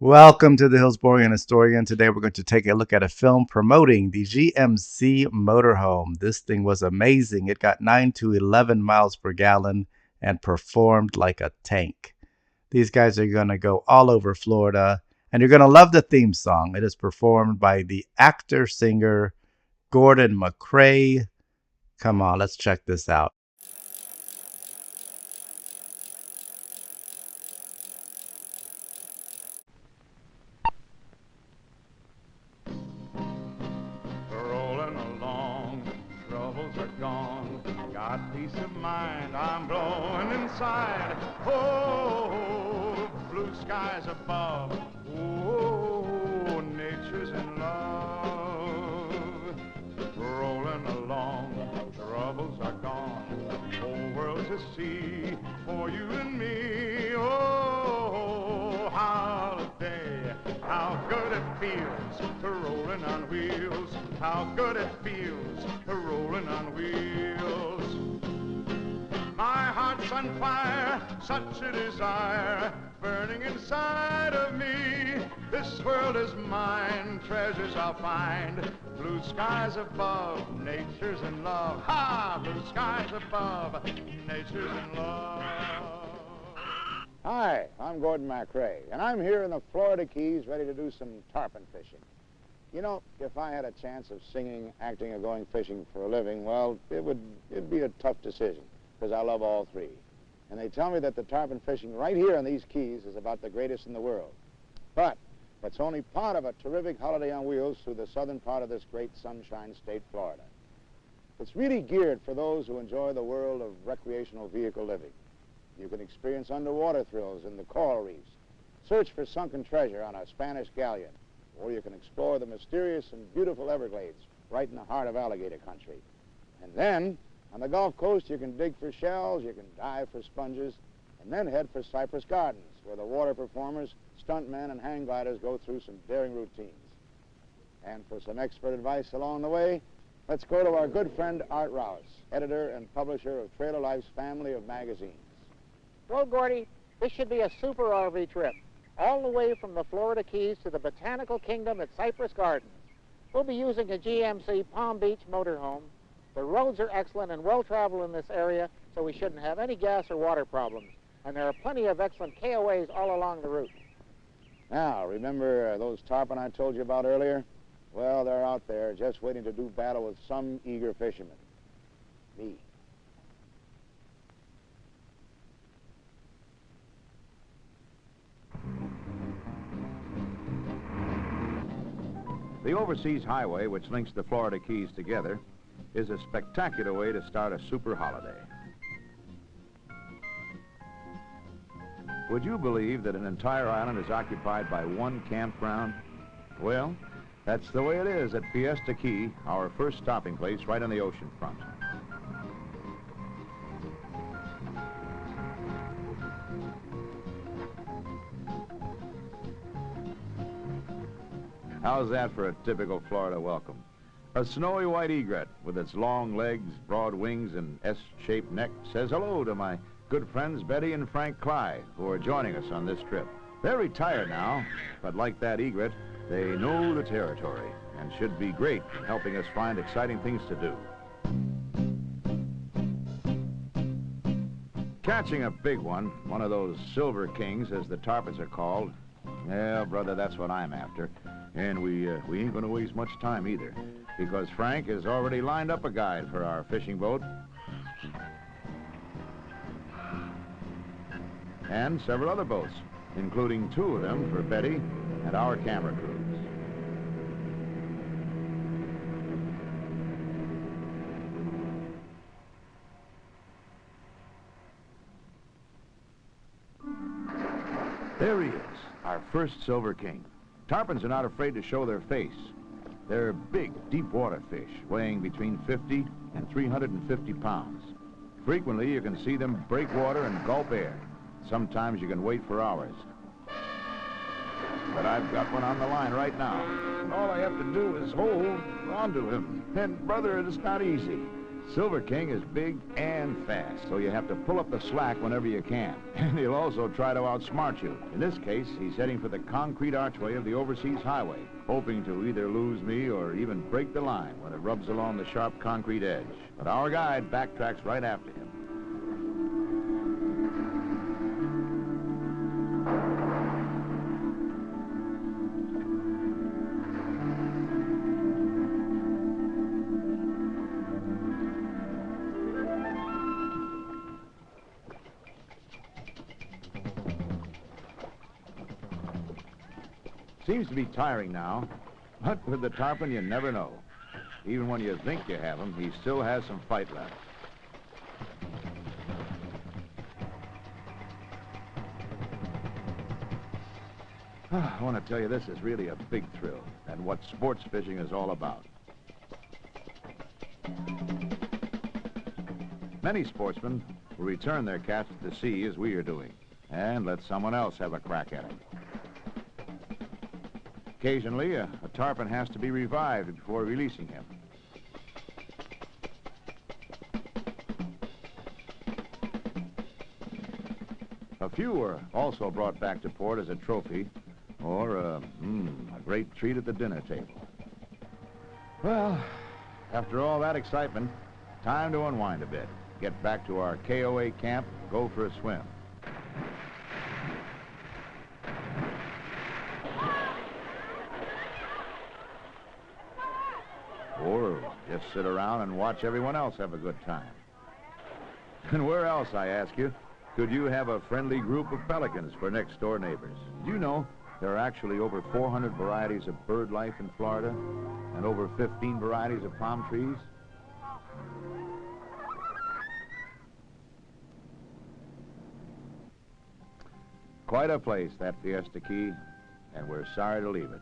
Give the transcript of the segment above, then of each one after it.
Welcome to the Hilsborean Historian. Today we're going to take a look at a film promoting the GMC motorhome. This thing was amazing. It got 9 to 11 miles per gallon and performed like a tank. These guys are going to go all over Florida, and you're going to love the theme song. It is performed by the actor-singer Gordon McCrae. Come on, let's check this out. Rolling along, troubles are gone. Got peace of mind, I'm glowing inside. Oh, blue skies above. Oh, nature's in love. Rolling along, troubles are gone. Whole world's a sea for you and me. Oh, holiday, how good it feels to rolling on wheels. How good it feels to rolling on wheels. My heart's on fire, such a desire burning inside of me. This world is mine, treasures I'll find. Blue skies above, nature's in love. Ha! Blue skies above, nature's in love. Hi, I'm Gordon McCrae, and I'm here in the Florida Keys ready to do some tarpon fishing. You know, if I had a chance of singing, acting, or going fishing for a living, well, it'd be a tough decision, because I love all three. And they tell me that the tarpon fishing right here in these Keys is about the greatest in the world. But it's only part of a terrific holiday on wheels through the southern part of this great sunshine state, Florida. It's really geared for those who enjoy the world of recreational vehicle living. You can experience underwater thrills in the coral reefs, search for sunken treasure on a Spanish galleon, or you can explore the mysterious and beautiful Everglades right in the heart of alligator country. And then, on the Gulf Coast, you can dig for shells, you can dive for sponges, and then head for Cypress Gardens, where the water performers, stuntmen, and hang gliders go through some daring routines. And for some expert advice along the way, let's go to our good friend Art Rouse, editor and publisher of Trailer Life's family of magazines. Well, Gordy, this should be a super RV trip, all the way from the Florida Keys to the Botanical Kingdom at Cypress Gardens. We'll be using a GMC Palm Beach motorhome. The roads are excellent and well-traveled in this area, so we shouldn't have any gas or water problems. And there are plenty of excellent KOAs all along the route. Now, remember those tarpon I told you about earlier? Well, they're out there just waiting to do battle with some eager fisherman. Me. The overseas highway, which links the Florida Keys together, is a spectacular way to start a super holiday. Would you believe that an entire island is occupied by one campground? Well, that's the way it is at Fiesta Key, our first stopping place right on the ocean front. How's that for a typical Florida welcome? A snowy white egret with its long legs, broad wings, and S-shaped neck says hello to my good friends Betty and Frank Cly, who are joining us on this trip. They're retired now, but like that egret, they know the territory and should be great in helping us find exciting things to do. Catching a big one of those silver kings, as the tarpons are called, yeah, brother, that's what I'm after. And we ain't gonna waste much time either, because Frank has already lined up a guide for our fishing boat. And several other boats, including two of them for Betty and our camera crews. There he is, our first Silver King. Tarpons are not afraid to show their face. They're big, deep-water fish, weighing between 50 and 350 pounds. Frequently, you can see them break water and gulp air. Sometimes you can wait for hours. But I've got one on the line right now. All I have to do is hold onto him. And, brother, it's not easy. Silver King is big and fast, so you have to pull up the slack whenever you can. And he'll also try to outsmart you. In this case, he's heading for the concrete archway of the overseas highway, hoping to either lose me or even break the line when it rubs along the sharp concrete edge. But our guide backtracks right after him. Seems to be tiring now, but with the tarpon, you never know. Even when you think you have him, he still has some fight left. I want to tell you, this is really a big thrill, and what sports fishing is all about. Many sportsmen will return their catch to the sea as we are doing, and let someone else have a crack at it. Occasionally, a tarpon has to be revived before releasing him. A few are also brought back to port as a trophy or a great treat at the dinner table. Well, after all that excitement, time to unwind a bit, get back to our KOA camp, go for a swim. Or just sit around and watch everyone else have a good time. And where else, I ask you, could you have a friendly group of pelicans for next-door neighbors? Do you know there are actually over 400 varieties of bird life in Florida and over 15 varieties of palm trees? Quite a place, that Fiesta Key, and we're sorry to leave it.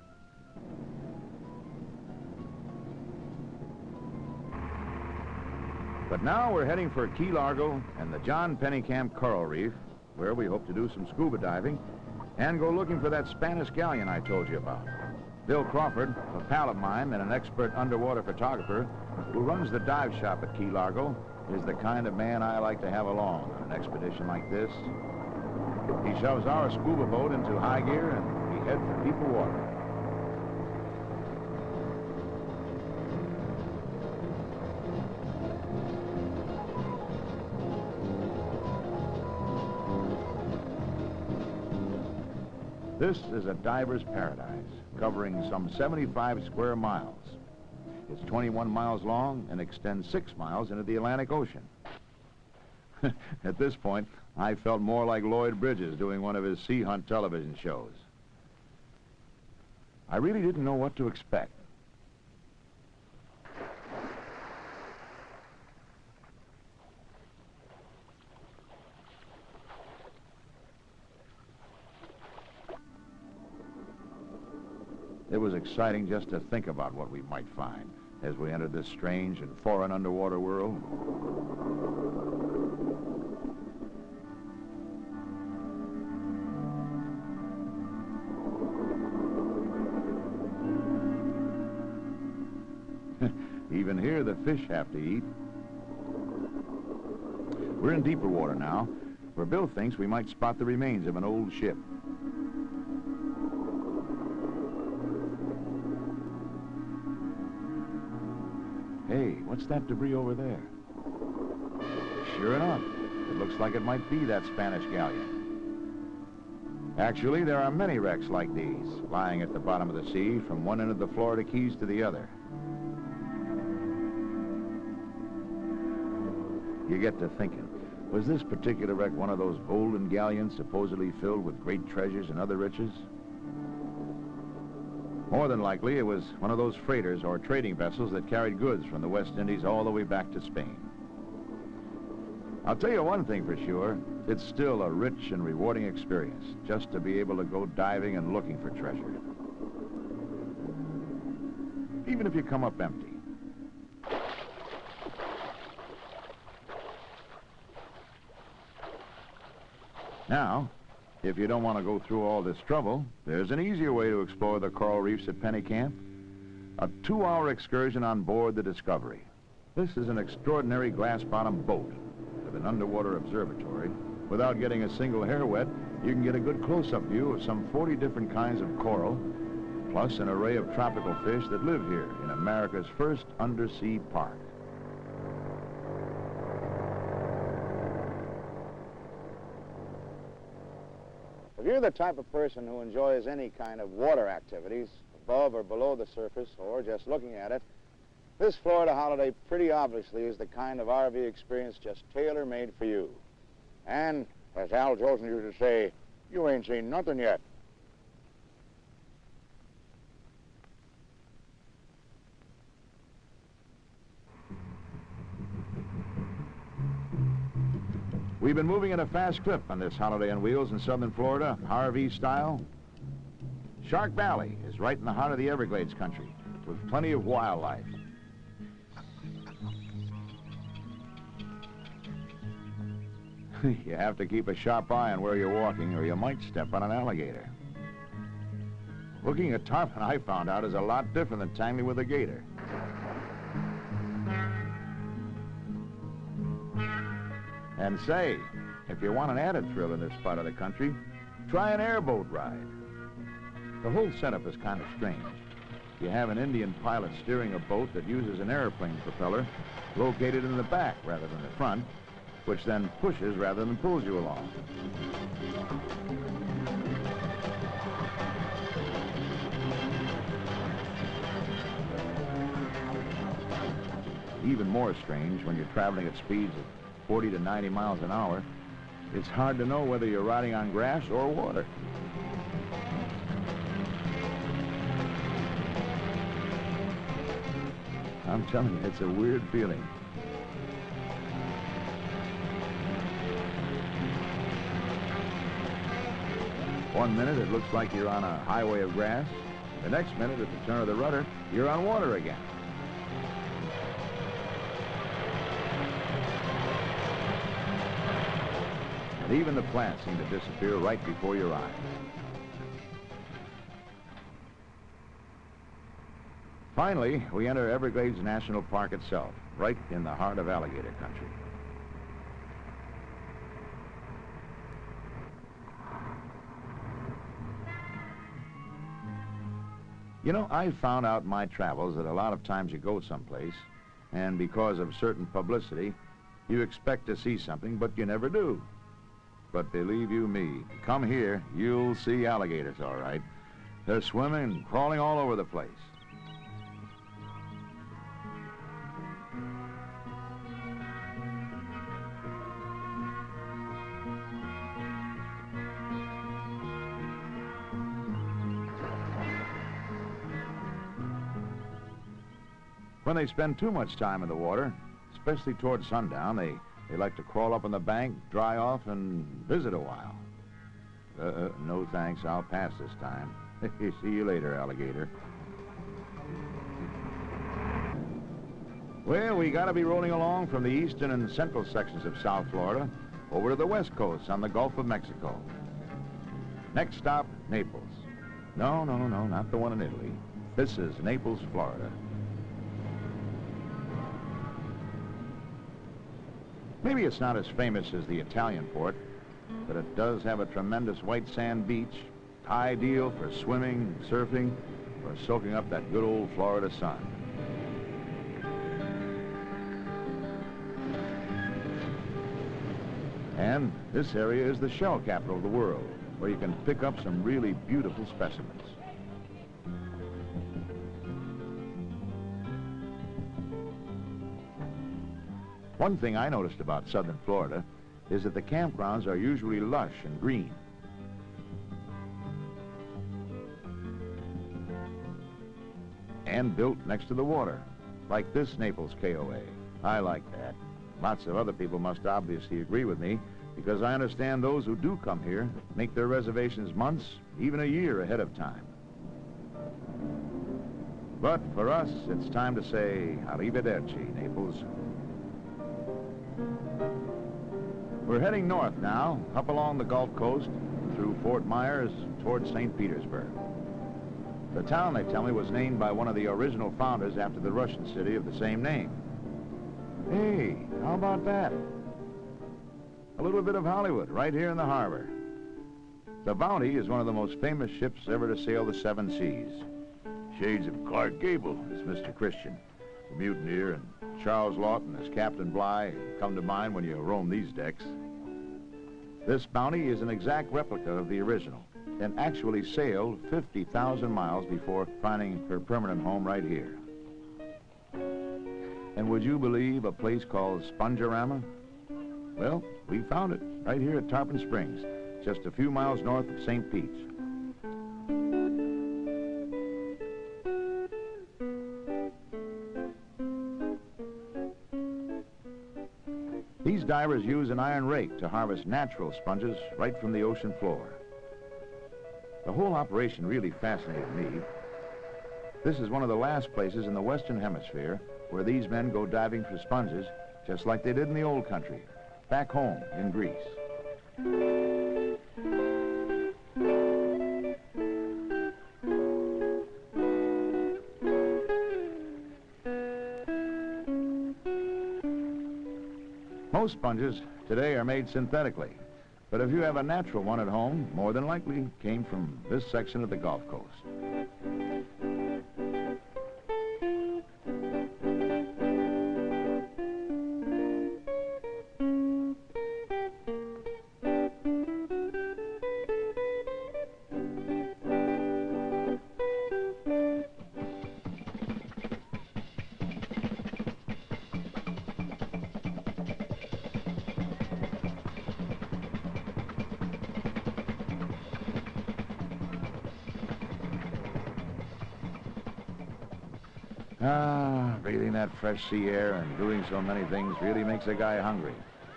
But now we're heading for Key Largo and the John Pennycamp Coral Reef, where we hope to do some scuba diving and go looking for that Spanish galleon I told you about. Bill Crawford, a pal of mine and an expert underwater photographer who runs the dive shop at Key Largo, is the kind of man I like to have along on an expedition like this. He shoves our scuba boat into high gear and we head for deeper water. This is a diver's paradise, covering some 75 square miles. It's 21 miles long and extends 6 miles into the Atlantic Ocean. At this point, I felt more like Lloyd Bridges doing one of his sea hunt television shows. I really didn't know what to expect. It was exciting just to think about what we might find as we entered this strange and foreign underwater world. Even here, the fish have to eat. We're in deeper water now, where Bill thinks we might spot the remains of an old ship. Hey, what's that debris over there? Sure enough, it looks like it might be that Spanish galleon. Actually, there are many wrecks like these, lying at the bottom of the sea from one end of the Florida Keys to the other. You get to thinking, was this particular wreck one of those golden galleons supposedly filled with great treasures and other riches? More than likely, it was one of those freighters or trading vessels that carried goods from the West Indies all the way back to Spain. I'll tell you one thing for sure, it's still a rich and rewarding experience just to be able to go diving and looking for treasure. Even if you come up empty. Now, if you don't want to go through all this trouble, there's an easier way to explore the coral reefs at Pennycamp. A 2-hour excursion on board the Discovery. This is an extraordinary glass-bottom boat with an underwater observatory. Without getting a single hair wet, you can get a good close-up view of some 40 different kinds of coral, plus an array of tropical fish that live here in America's first undersea park. If you're the type of person who enjoys any kind of water activities, above or below the surface, or just looking at it, this Florida holiday pretty obviously is the kind of RV experience just tailor-made for you. And, as Al Jolson used to say, you ain't seen nothing yet. We've been moving at a fast clip on this holiday on wheels in southern Florida, RV style. Shark Valley is right in the heart of the Everglades country, with plenty of wildlife. You have to keep a sharp eye on where you're walking, or you might step on an alligator. Looking at tarpon, I found out, is a lot different than tangling with a gator. And say, if you want an added thrill in this part of the country, try an airboat ride. The whole setup is kind of strange. You have an Indian pilot steering a boat that uses an airplane propeller located in the back rather than the front, which then pushes rather than pulls you along. Even more strange when you're traveling at speeds of 40 to 90 miles an hour, it's hard to know whether you're riding on grass or water. I'm telling you, it's a weird feeling. One minute it looks like you're on a highway of grass. The next minute, at the turn of the rudder, you're on water again. And even the plants seem to disappear right before your eyes. Finally, we enter Everglades National Park itself, right in the heart of alligator country. You know, I've found out in my travels that a lot of times you go someplace, and because of certain publicity, you expect to see something, but you never do. But believe you me, come here, you'll see alligators, all right. They're swimming and crawling all over the place. When they spend too much time in the water, especially towards sundown, they like to crawl up on the bank, dry off, and visit a while. No thanks, I'll pass this time. See you later, alligator. Well, we gotta be rolling along from the eastern and central sections of South Florida over to the west coast on the Gulf of Mexico. Next stop, Naples. No, not the one in Italy. This is Naples, Florida. Maybe it's not as famous as the Italian port, but it does have a tremendous white sand beach, ideal for swimming, surfing, or soaking up that good old Florida sun. And this area is the shell capital of the world, where you can pick up some really beautiful specimens. One thing I noticed about southern Florida is that the campgrounds are usually lush and green. And built next to the water, like this Naples KOA. I like that. Lots of other people must obviously agree with me, because I understand those who do come here make their reservations months, even a year ahead of time. But for us, it's time to say arrivederci, Naples. We're heading north now, up along the Gulf Coast, through Fort Myers, towards St. Petersburg. The town, they tell me, was named by one of the original founders after the Russian city of the same name. Hey, how about that? A little bit of Hollywood right here in the harbor. The Bounty is one of the most famous ships ever to sail the seven seas. Shades of Clark Gable as Mr. Christian, the mutineer, and Charles Lawton as Captain Bligh come to mind when you roam these decks. This Bounty is an exact replica of the original and actually sailed 50,000 miles before finding her permanent home right here. And would you believe a place called Spongerama? Well, we found it right here at Tarpon Springs, just a few miles north of St. Pete's. These divers use an iron rake to harvest natural sponges right from the ocean floor. The whole operation really fascinated me. This is one of the last places in the Western Hemisphere where these men go diving for sponges, just like they did in the old country, back home in Greece. Most sponges today are made synthetically, but if you have a natural one at home, more than likely came from this section of the Gulf Coast. Breathing that fresh sea air and doing so many things really makes a guy hungry,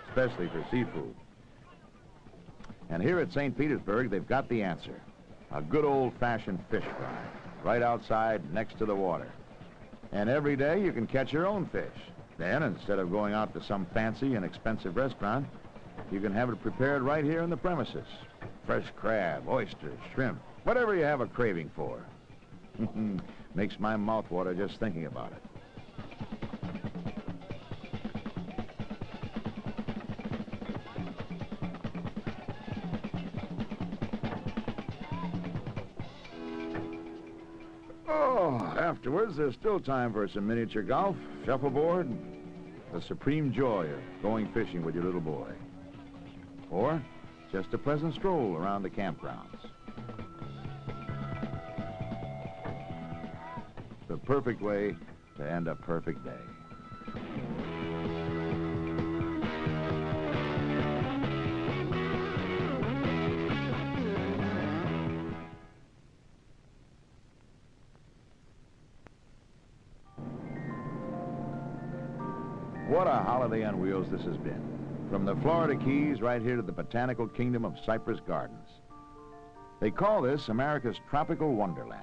especially for seafood. And here at St. Petersburg, they've got the answer. A good old-fashioned fish fry, right outside next to the water. And every day you can catch your own fish. Then, instead of going out to some fancy and expensive restaurant, you can have it prepared right here in the premises. Fresh crab, oysters, shrimp, whatever you have a craving for. Makes my mouth water just thinking about it. Oh, afterwards, there's still time for some miniature golf, shuffleboard, the supreme joy of going fishing with your little boy. Or just a pleasant stroll around the campgrounds. The perfect way to end a perfect day. What a holiday on wheels this has been. From the Florida Keys right here to the botanical kingdom of Cypress Gardens. They call this America's tropical wonderland.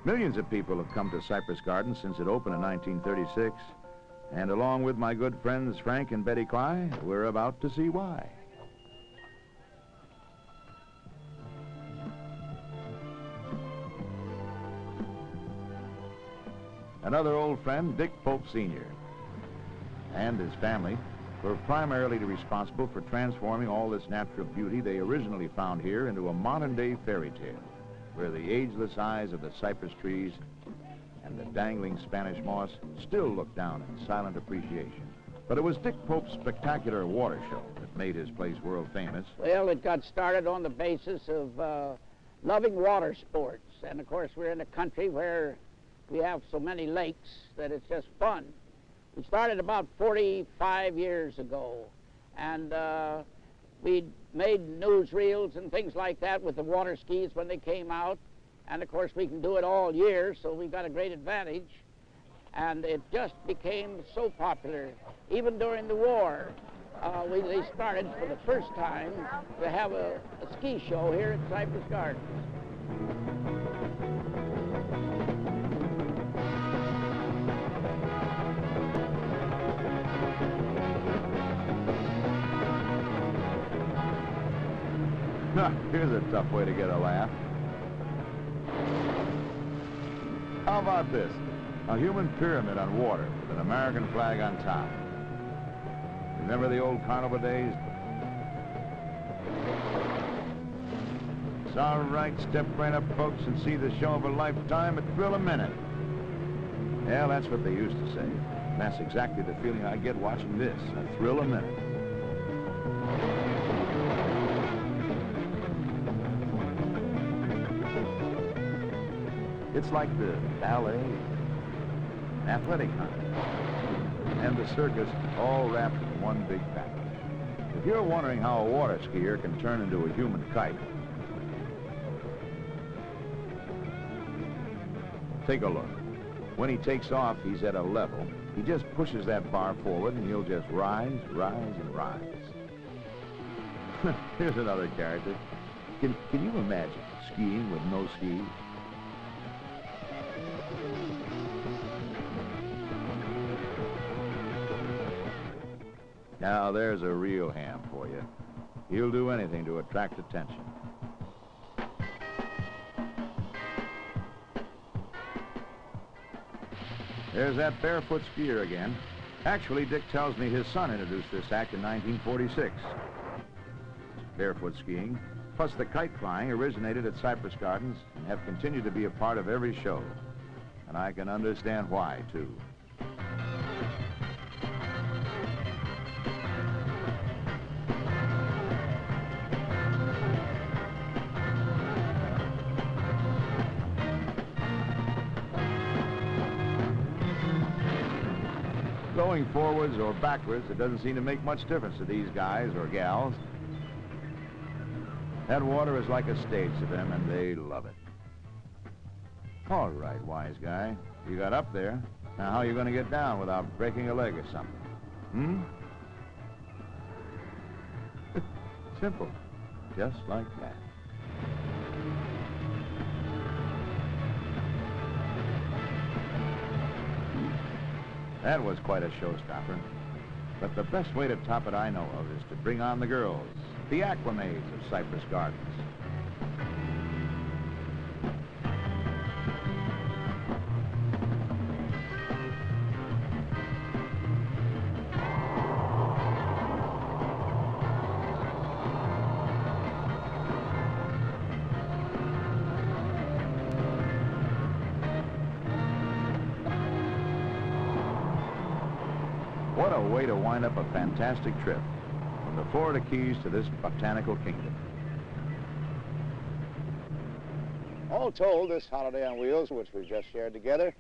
Millions of people have come to Cypress Gardens since it opened in 1936. And along with my good friends Frank and Betty Cly, we're about to see why. Another old friend, Dick Pope Sr., and his family were primarily responsible for transforming all this natural beauty they originally found here into a modern-day fairy tale, where the ageless eyes of the cypress trees and the dangling Spanish moss still look down in silent appreciation. But it was Dick Pope's spectacular water show that made his place world famous. Well, it got started on the basis of loving water sports. And, of course, we're in a country where we have so many lakes that it's just fun. We started about 45 years ago, and we made newsreels and things like that with the water skis when they came out. And, of course, we can do it all year, so we've got a great advantage. And it just became so popular. Even during the war, they started for the first time to have a ski show here at Cypress Gardens. Here's a tough way to get a laugh. How about this? A human pyramid on water with an American flag on top. Remember the old carnival days? It's all right. Step right up, folks, and see the show of a lifetime at Thrill a Minute. Yeah, that's what they used to say. And that's exactly the feeling I get watching this, a Thrill a Minute. It's like the ballet, athletic hunt, and the circus all wrapped in one big package. If you're wondering how a water skier can turn into a human kite, take a look. When he takes off, he's at a level. He just pushes that bar forward and he'll just rise, rise, and rise. Here's another character. Can you imagine skiing with no skis? Now there's a real ham for you. He'll do anything to attract attention. There's that barefoot skier again. Actually, Dick tells me his son introduced this act in 1946. Barefoot skiing, plus the kite flying, originated at Cypress Gardens and have continued to be a part of every show. And I can understand why, too. Going forwards or backwards, it doesn't seem to make much difference to these guys or gals. That water is like a stage to them, and they love it. All right, wise guy. You got up there. Now, how are you going to get down without breaking a leg or something? Simple. Just like that. That was quite a showstopper. But the best way to top it I know of is to bring on the girls, the acclimates of Cypress Gardens. What a way to wind up a fantastic trip from the Florida Keys to this botanical kingdom. All told, this holiday on wheels, which we've just shared together,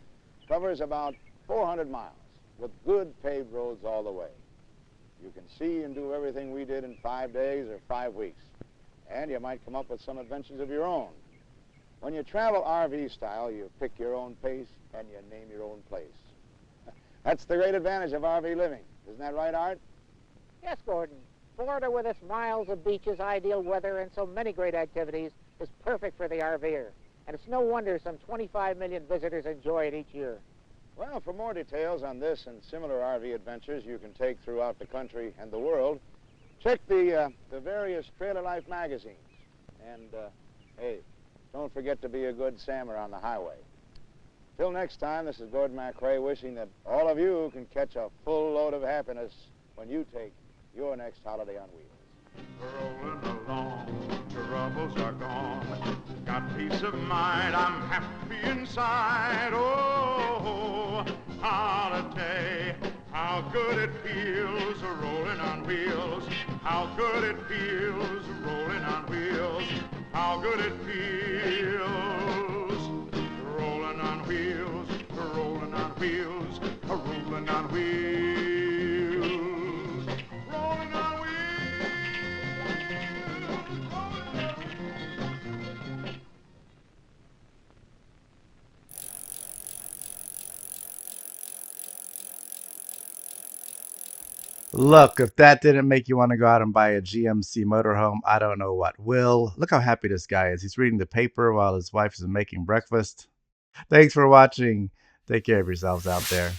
covers about 400 miles with good paved roads all the way. You can see and do everything we did in 5 days or 5 weeks. And you might come up with some adventures of your own. When you travel RV style, you pick your own pace and you name your own place. That's the great advantage of RV living. Isn't that right, Art? Yes, Gordon. Florida, with its miles of beaches, ideal weather, and so many great activities, is perfect for the RVer. And it's no wonder some 25 million visitors enjoy it each year. Well, for more details on this and similar RV adventures you can take throughout the country and the world, check the various Trailer Life magazines. And, hey, don't forget to be a good Sammer on the highway. Till next time, this is Gordon McRae wishing that all of you can catch a full load of happiness when you take your next holiday on wheels. Rolling along, troubles are gone. Got peace of mind, I'm happy inside. Oh, holiday, how good it feels rolling on wheels. How good it feels rolling on wheels. How good it feels rolling on wheels, rolling on wheels, rolling on wheels, rolling on wheels. Look, if that didn't make you want to go out and buy a GMC motorhome, I don't know what will. Look how happy this guy is. He's reading the paper while his wife is making breakfast. Thanks for watching. Take care of yourselves out there.